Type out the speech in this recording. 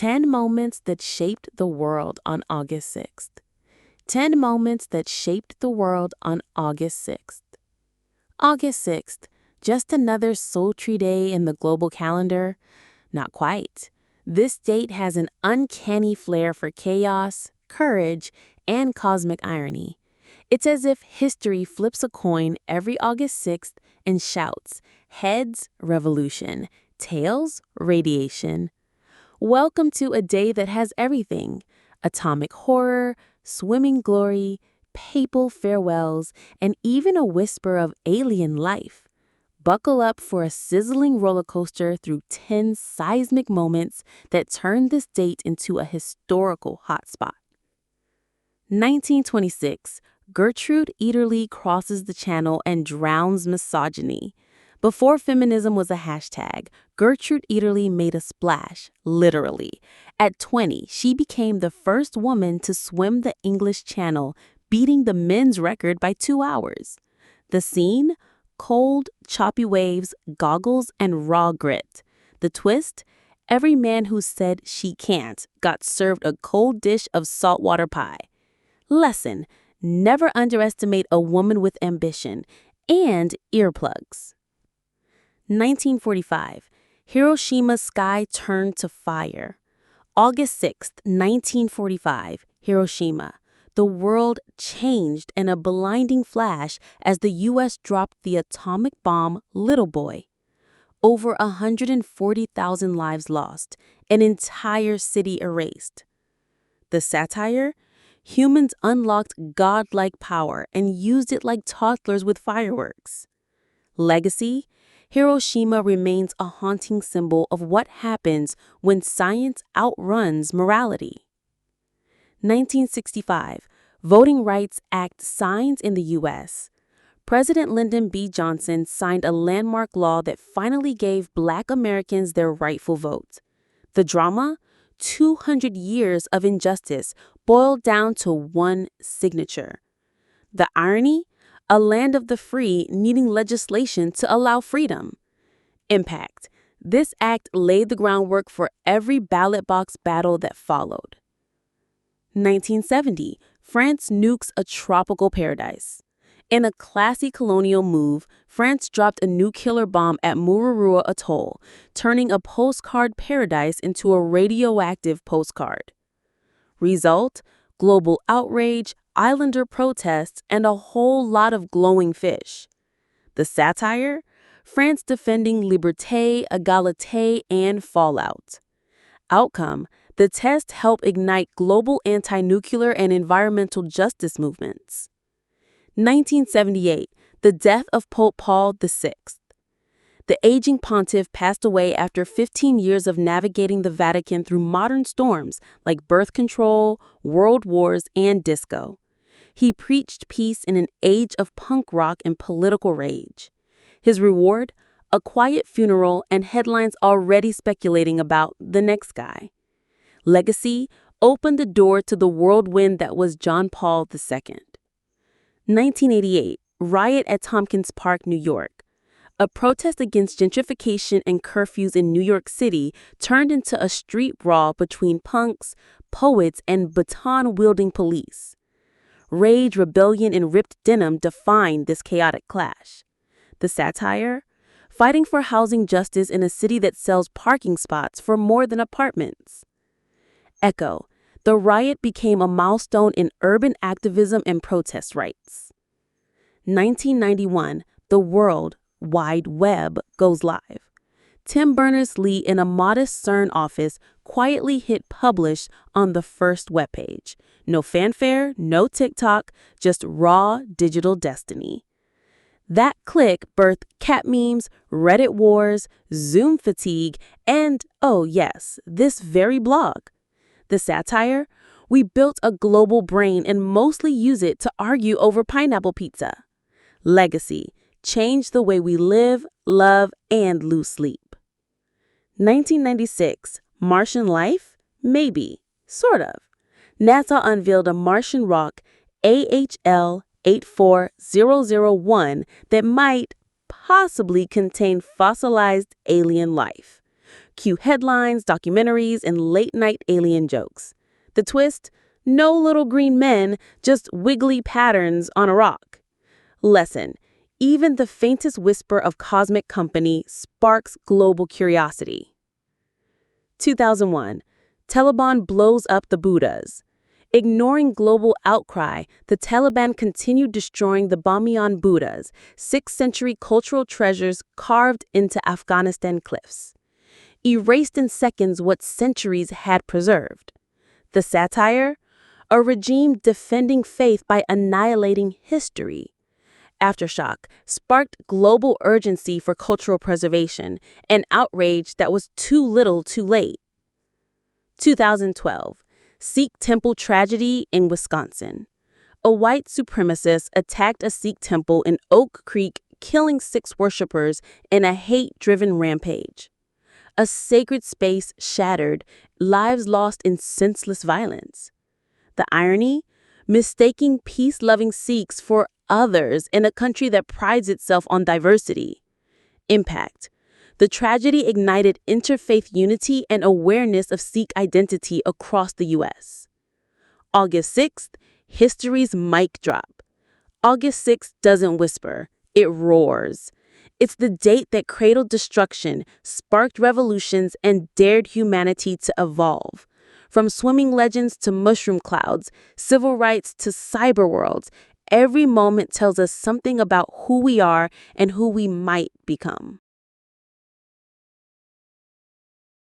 10 moments that shaped the world on August 6th. 10 moments that shaped the world on August 6th. August 6th, just another sultry day in the global calendar? Not quite. This date has an uncanny flair for chaos, courage, and cosmic irony. It's as if history flips a coin every August 6th and shouts, heads, revolution, tails, radiation. Welcome to a day that has everything: atomic horror, swimming glory, papal farewells, and even a whisper of alien life. Buckle up for a sizzling roller coaster through 10 seismic moments that turned this date into a historical hotspot. 1926, Gertrude Ederle crosses the channel and drowns misogyny. Before feminism was a hashtag, Gertrude Ederle made a splash, literally. At 20, she became the first woman to swim the English Channel, beating the men's record by 2 hours. The scene? Cold, choppy waves, goggles, and raw grit. The twist? Every man who said she can't got served a cold dish of saltwater pie. Lesson: never underestimate a woman with ambition and earplugs. 1945. Hiroshima's sky turned to fire. August 6th, 1945, Hiroshima. The world changed in a blinding flash as the U.S. dropped the atomic bomb Little Boy. Over 140,000 lives lost, an entire city erased. The satire? Humans unlocked godlike power and used it like toddlers with fireworks. Legacy? Hiroshima remains a haunting symbol of what happens when science outruns morality. 1965. Voting Rights Act signs in the U.S. President Lyndon B. Johnson signed a landmark law that finally gave Black Americans their rightful vote. The drama? 200 years of injustice boiled down to one signature. The irony? A land of the free needing legislation to allow freedom. Impact: this act laid the groundwork for every ballot box battle that followed. 1970. France nukes a tropical paradise. In a classy colonial move, France dropped a nuclear bomb at Mururoa Atoll, turning a postcard paradise into a radioactive postcard. Result? Global outrage, islander protests, and a whole lot of glowing fish. The satire? France defending liberté, égalité, and fallout. Outcome: the test helped ignite global anti-nuclear and environmental justice movements. 1978. The death of Pope Paul VI. The aging pontiff passed away after 15 years of navigating the Vatican through modern storms like birth control, world wars, and disco. He preached peace in an age of punk rock and political rage. His reward? A quiet funeral and headlines already speculating about the next guy. Legacy? Opened the door to the whirlwind that was John Paul II. 1988. Riot at Tompkins Park, New York. A protest against gentrification and curfews in New York City turned into a street brawl between punks, poets, and baton-wielding police. Rage, rebellion, and ripped denim defined this chaotic clash. The satire? Fighting for housing justice in a city that sells parking spots for more than apartments. Echo: the riot became a milestone in urban activism and protest rights. 1991. The World Wide Web goes live. Tim Berners-Lee in a modest CERN office quietly hit publish on the first webpage. No fanfare, no TikTok, just raw digital destiny. That click birthed cat memes, Reddit wars, Zoom fatigue, and, oh yes, this very blog. The satire? We built a global brain and mostly use it to argue over pineapple pizza. Legacy: change the way we live, love, and lose sleep. 1996. Martian life? Maybe. Sort of. NASA unveiled a Martian rock, AHL 84001, that might possibly contain fossilized alien life. Cue headlines, documentaries, and late-night alien jokes. The twist? No little green men, just wiggly patterns on a rock. Lesson: even the faintest whisper of cosmic company sparks global curiosity. 2001. Taliban blows up the Buddhas. Ignoring global outcry, the Taliban continued destroying the Bamiyan Buddhas, 6th-century cultural treasures carved into Afghanistan cliffs. Erased in seconds what centuries had preserved. The satire? A regime defending faith by annihilating history. Aftershock sparked global urgency for cultural preservation, an outrage that was too little too late. 2012. Sikh temple tragedy in Wisconsin. A white supremacist attacked a Sikh temple in Oak Creek, killing 6 worshippers in a hate-driven rampage. A sacred space shattered, lives lost in senseless violence. The irony? Mistaking peace-loving Sikhs for others in a country that prides itself on diversity. Impact: the tragedy ignited interfaith unity and awareness of Sikh identity across the U.S. August 6th, history's mic drop. August 6th doesn't whisper, it roars. It's the date that cradled destruction, sparked revolutions, and dared humanity to evolve. From swimming legends to mushroom clouds, civil rights to cyber worlds, every moment tells us something about who we are and who we might become.